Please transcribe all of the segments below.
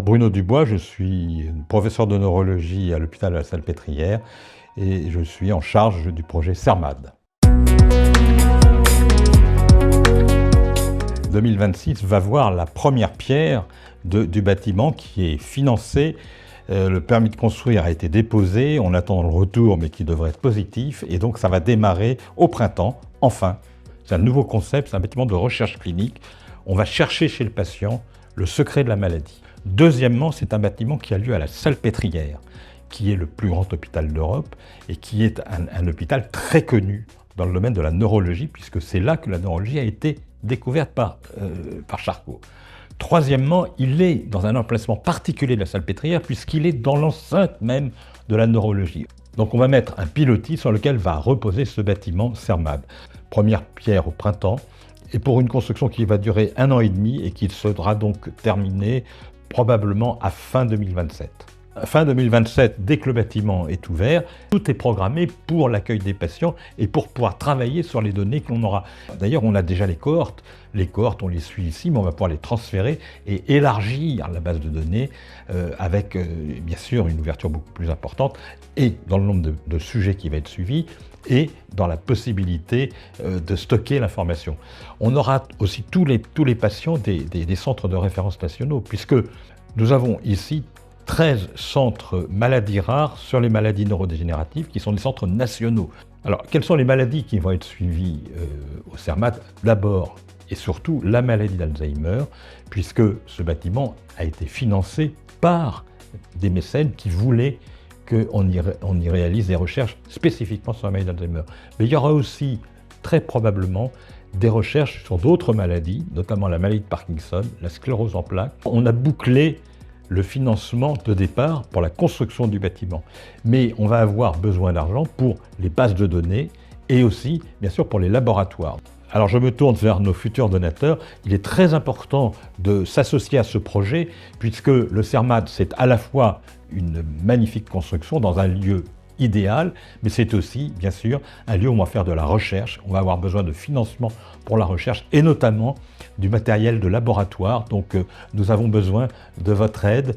Bruno Dubois, je suis professeur de neurologie à l'hôpital de la Salpêtrière et je suis en charge du projet CERMAD. 2026 va voir la première pierre du bâtiment qui est financé. Le permis de construire a été déposé, on attend le retour mais qui devrait être positif et donc ça va démarrer au printemps, enfin. C'est un nouveau concept, c'est un bâtiment de recherche clinique. On va chercher chez le patient le secret de la maladie. Deuxièmement, c'est un bâtiment qui a lieu à la Salpêtrière, qui est le plus grand hôpital d'Europe et qui est un hôpital très connu dans le domaine de la neurologie, puisque c'est là que la neurologie a été découverte par Charcot. Troisièmement, il est dans un emplacement particulier de la Salpêtrière, puisqu'il est dans l'enceinte même de la neurologie. Donc on va mettre un pilotis sur lequel va reposer ce bâtiment CERMAD. Première pierre au printemps, et pour une construction qui va durer 1 an et demi et qui sera donc terminée probablement à fin 2027. Fin 2027, dès que le bâtiment est ouvert, tout est programmé pour l'accueil des patients et pour pouvoir travailler sur les données que l'on aura. D'ailleurs, on a déjà les cohortes. Les cohortes, on les suit ici, mais on va pouvoir les transférer et élargir la base de données avec, bien sûr, une ouverture beaucoup plus importante et dans le nombre de sujets qui va être suivi et dans la possibilité de stocker l'information. On aura aussi tous les patients des centres de référence nationaux, puisque nous avons ici 13 centres maladies rares sur les maladies neurodégénératives qui sont des centres nationaux. Alors, quelles sont les maladies qui vont être suivies au CERMAD? D'abord et surtout la maladie d'Alzheimer, puisque ce bâtiment a été financé par des mécènes qui voulaient qu'on y réalise des recherches spécifiquement sur la maladie d'Alzheimer. Mais il y aura aussi, très probablement, des recherches sur d'autres maladies, notamment la maladie de Parkinson, la sclérose en plaques. On a bouclé le financement de départ pour la construction du bâtiment. Mais on va avoir besoin d'argent pour les bases de données et aussi, bien sûr, pour les laboratoires. Alors je me tourne vers nos futurs donateurs. Il est très important de s'associer à ce projet puisque le CERMAD, c'est à la fois une magnifique construction dans un lieu idéal, mais c'est aussi, bien sûr, un lieu où on va faire de la recherche. On va avoir besoin de financement pour la recherche et notamment du matériel de laboratoire. Donc nous avons besoin de votre aide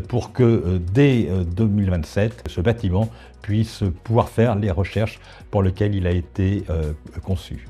pour que dès 2027, ce bâtiment puisse pouvoir faire les recherches pour lesquelles il a été conçu.